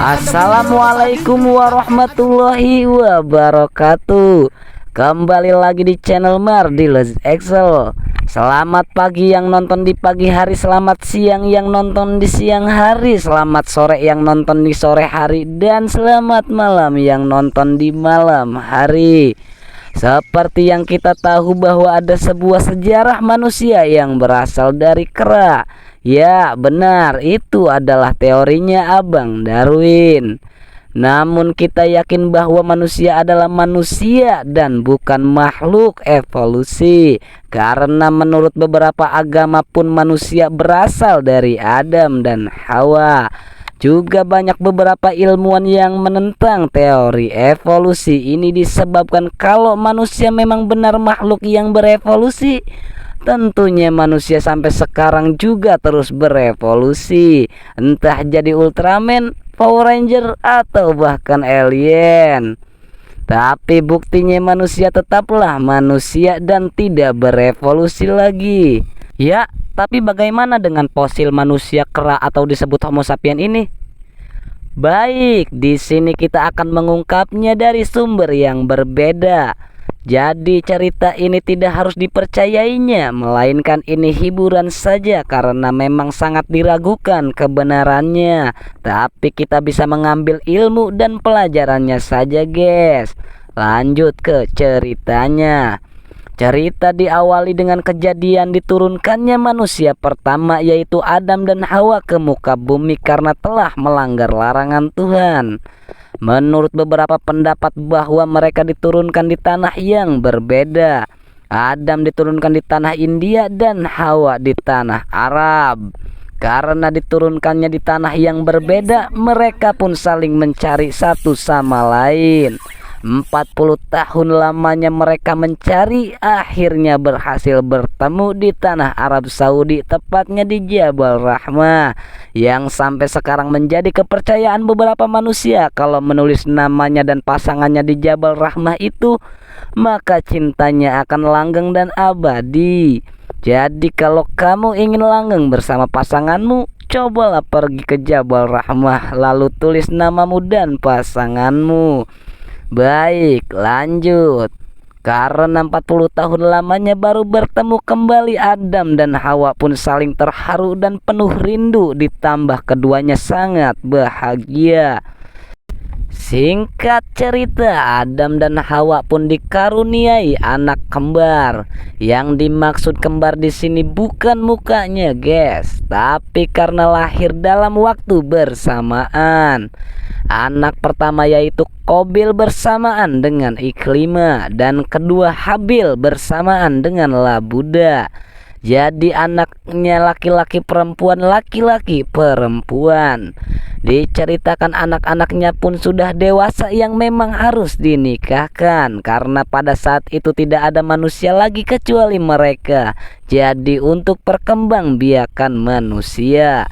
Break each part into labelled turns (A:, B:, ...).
A: Assalamualaikum warahmatullahi wabarakatuh. Kembali lagi di channel Mardiles Excel. Selamat pagi yang nonton di pagi hari, selamat siang yang nonton di siang hari, selamat sore yang nonton di sore hari, dan selamat malam yang nonton di malam hari. Seperti yang kita tahu bahwa ada sebuah sejarah manusia yang berasal dari kera. Ya benar, itu adalah teorinya Abang Darwin. Namun kita yakin bahwa manusia adalah manusia dan bukan makhluk evolusi. Karena menurut beberapa agama pun manusia berasal dari Adam dan Hawa. Juga banyak beberapa ilmuwan yang menentang teori evolusi ini disebabkan kalau manusia memang benar makhluk yang berevolusi, tentunya manusia sampai sekarang juga terus berevolusi, entah jadi Ultraman, Power Ranger, atau bahkan alien. Tapi buktinya manusia tetaplah manusia dan tidak berevolusi lagi. Ya, tapi bagaimana dengan fosil manusia kera atau disebut Homo sapien ini? Baik, di sini kita akan mengungkapnya dari sumber yang berbeda. Jadi cerita ini tidak harus dipercayainya, melainkan ini hiburan saja karena memang sangat diragukan kebenarannya. Tapi kita bisa mengambil ilmu dan pelajarannya saja, guys. Lanjut ke ceritanya. Cerita diawali dengan kejadian diturunkannya manusia pertama, yaitu Adam dan Hawa ke muka bumi karena telah melanggar larangan Tuhan. Menurut beberapa pendapat bahwa mereka diturunkan di tanah yang berbeda. Adam diturunkan di tanah India dan Hawa di tanah Arab. Karena diturunkannya di tanah yang berbeda, mereka pun saling mencari satu sama lain. 40 tahun lamanya mereka mencari, akhirnya berhasil bertemu di tanah Arab Saudi, tepatnya di Jabal Rahmah, yang sampai sekarang menjadi kepercayaan beberapa manusia. Kalau menulis namanya dan pasangannya di Jabal Rahmah itu, maka cintanya akan langgeng dan abadi. Jadi kalau kamu ingin langgeng bersama pasanganmu, cobalah pergi ke Jabal Rahmah, lalu tulis namamu dan pasanganmu. Baik, lanjut. Karena 40 tahun lamanya baru bertemu kembali, Adam dan Hawa pun saling terharu dan penuh rindu, ditambah keduanya sangat bahagia. Singkat cerita, Adam dan Hawa pun dikaruniai anak kembar. Yang dimaksud kembar di sini bukan mukanya, guys, tapi karena lahir dalam waktu bersamaan. Anak pertama yaitu Qabil bersamaan dengan Iklimah, dan kedua Habil bersamaan dengan Labuda. Jadi anaknya laki-laki perempuan, laki-laki perempuan. Diceritakan anak-anaknya pun sudah dewasa yang memang harus dinikahkan, karena pada saat itu tidak ada manusia lagi kecuali mereka. Jadi untuk perkembangbiakan manusia.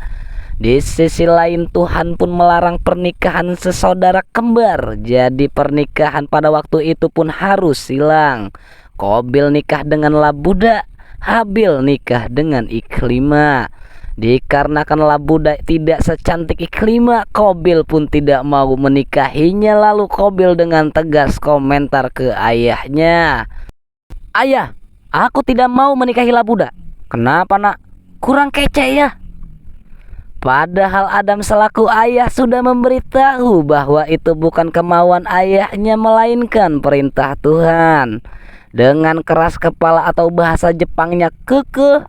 A: Di sisi lain Tuhan pun melarang pernikahan sesaudara kembar. Jadi pernikahan pada waktu itu pun harus silang. Qabil nikah dengan Labuda, Habil nikah dengan Iklimah. Dikarenakan Labuda tidak secantik Iklimah, Qabil pun tidak mau menikahinya. Lalu Qabil dengan tegas komentar ke ayahnya, "Ayah, aku tidak mau menikahi Labuda." "Kenapa, nak? Kurang kece ya?" Padahal Adam selaku ayah sudah memberitahu bahwa itu bukan kemauan ayahnya, melainkan perintah Tuhan. Dengan keras kepala atau bahasa Jepangnya kekeh,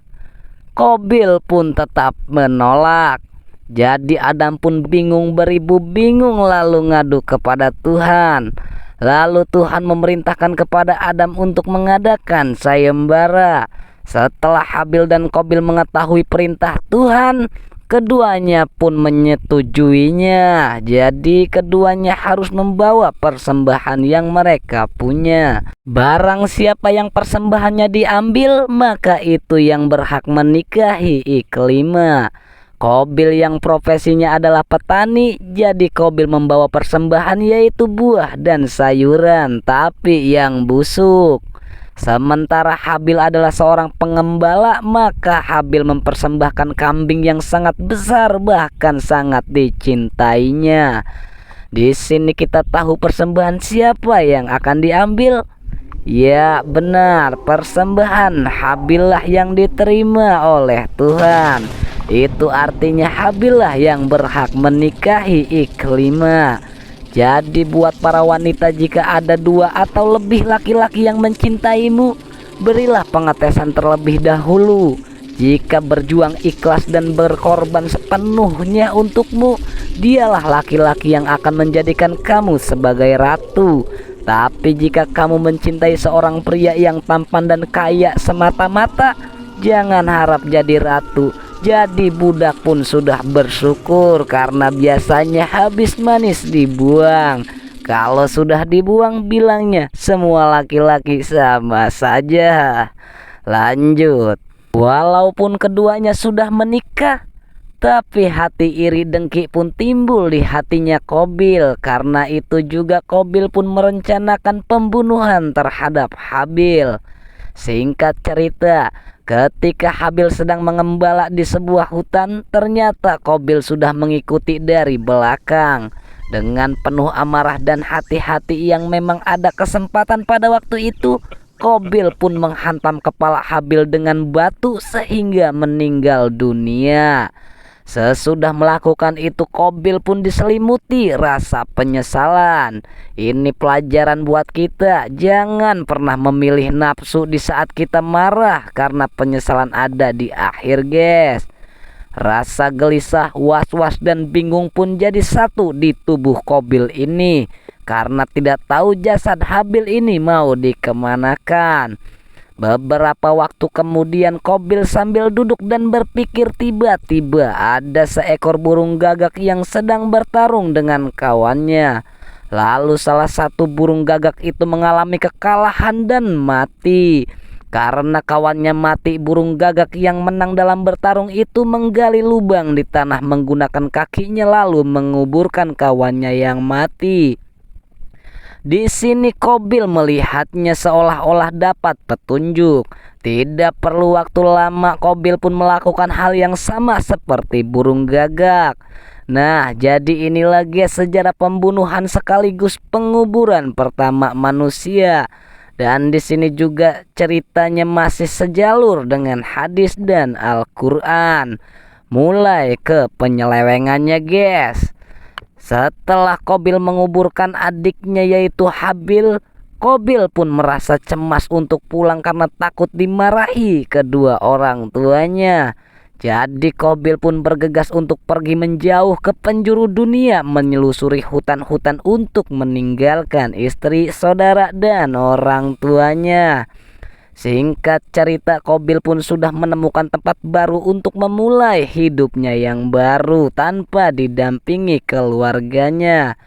A: Qabil pun tetap menolak. Jadi Adam pun bingung beribu bingung lalu ngadu kepada Tuhan. Lalu Tuhan memerintahkan kepada Adam untuk mengadakan sayembara. Setelah Habil dan Qabil mengetahui perintah Tuhan, keduanya pun menyetujuinya. Jadi keduanya harus membawa persembahan yang mereka punya. Barang siapa yang persembahannya diambil, maka itu yang berhak menikahi Iklimah. Qabil yang profesinya adalah petani, jadi Qabil membawa persembahan yaitu buah dan sayuran, tapi yang busuk. Sementara Habil adalah seorang pengembala, maka Habil mempersembahkan kambing yang sangat besar, bahkan sangat dicintainya. Di sini kita tahu persembahan siapa yang akan diambil. Ya benar, persembahan Habil lah yang diterima oleh Tuhan. Itu artinya Habil lah yang berhak menikahi Iklimah. Jadi buat para wanita, jika ada 2 atau lebih laki-laki yang mencintaimu, berilah pengetesan terlebih dahulu. Jika berjuang ikhlas dan berkorban sepenuhnya untukmu, dialah laki-laki yang akan menjadikan kamu sebagai ratu. Tapi jika kamu mencintai seorang pria yang tampan dan kaya semata-mata, jangan harap jadi ratu. Jadi budak pun sudah bersyukur, karena biasanya habis manis dibuang. Kalau sudah dibuang, bilangnya semua laki-laki sama saja. Lanjut. Walaupun keduanya sudah menikah, tapi hati iri dengki pun timbul di hatinya Qabil. Karena itu juga Qabil pun merencanakan pembunuhan terhadap Habil. Singkat cerita, ketika Habil sedang mengembala di sebuah hutan, ternyata Qabil sudah mengikuti dari belakang. Dengan penuh amarah dan hati-hati yang memang ada kesempatan pada waktu itu, Qabil pun menghantam kepala Habil dengan batu sehingga meninggal dunia. Sesudah melakukan itu, Qabil pun diselimuti rasa penyesalan. Ini pelajaran buat kita, jangan pernah memilih nafsu di saat kita marah, karena penyesalan ada di akhir, guys. Rasa gelisah, was-was dan bingung pun jadi satu di tubuh Qabil ini, karena tidak tahu jasad Habil ini mau dikemanakan. Beberapa waktu kemudian, Qabil sambil duduk dan berpikir, tiba-tiba ada seekor burung gagak yang sedang bertarung dengan kawannya. Lalu salah satu burung gagak itu mengalami kekalahan dan mati. Karena kawannya mati, burung gagak yang menang dalam bertarung itu menggali lubang di tanah menggunakan kakinya, lalu menguburkan kawannya yang mati. Di sini Qabil melihatnya seolah-olah dapat petunjuk. Tidak perlu waktu lama, Qabil pun melakukan hal yang sama seperti burung gagak. Nah, jadi inilah guys sejarah pembunuhan sekaligus penguburan pertama manusia. Dan di sini juga ceritanya masih sejalur dengan hadis dan Al-Quran. Mulai ke penyelewengannya, guys. Setelah Qabil menguburkan adiknya yaitu Habil, Qabil pun merasa cemas untuk pulang karena takut dimarahi kedua orang tuanya. Jadi Qabil pun bergegas untuk pergi menjauh ke penjuru dunia, menyelusuri hutan-hutan untuk meninggalkan istri, saudara, dan orang tuanya. Singkat cerita, Qabil pun sudah menemukan tempat baru untuk memulai hidupnya yang baru tanpa didampingi keluarganya.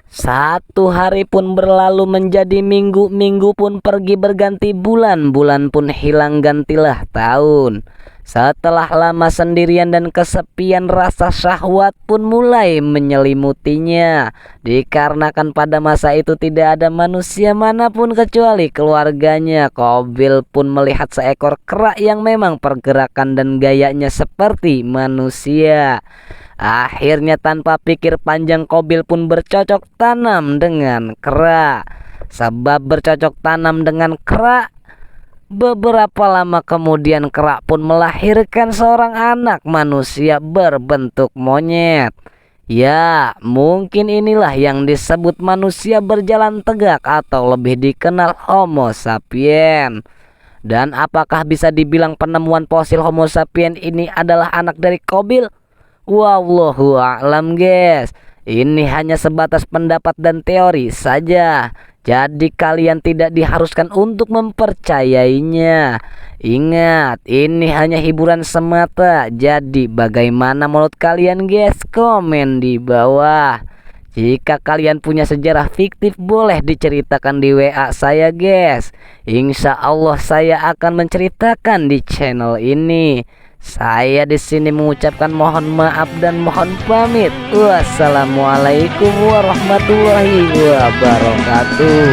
A: 1 hari pun berlalu menjadi minggu, minggu pun pergi berganti bulan, bulan pun hilang gantilah tahun. Setelah lama sendirian dan kesepian, rasa syahwat pun mulai menyelimutinya. Dikarenakan pada masa itu tidak ada manusia manapun kecuali keluarganya, Qabil pun melihat seekor kera yang memang pergerakan dan gayanya seperti manusia. Akhirnya tanpa pikir panjang, Qabil pun bercocok tanam dengan kera. Sebab bercocok tanam dengan kera, beberapa lama kemudian kera pun melahirkan seorang anak manusia berbentuk monyet. Ya, mungkin inilah yang disebut manusia berjalan tegak atau lebih dikenal Homo sapien. Dan apakah bisa dibilang penemuan fosil Homo sapien ini adalah anak dari Qabil? Wallahu a'lam, guys. Ini hanya sebatas pendapat dan teori saja. Jadi kalian tidak diharuskan untuk mempercayainya. Ingat, ini hanya hiburan semata. Jadi bagaimana menurut kalian, guys? Komen di bawah. Jika kalian punya sejarah fiktif, boleh diceritakan di WA saya, guys. Insya Allah saya akan menceritakan di channel ini. Saya di sini mengucapkan mohon maaf dan mohon pamit. Wassalamualaikum warahmatullahi wabarakatuh.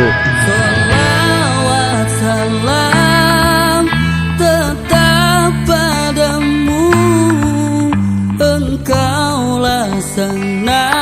B: senang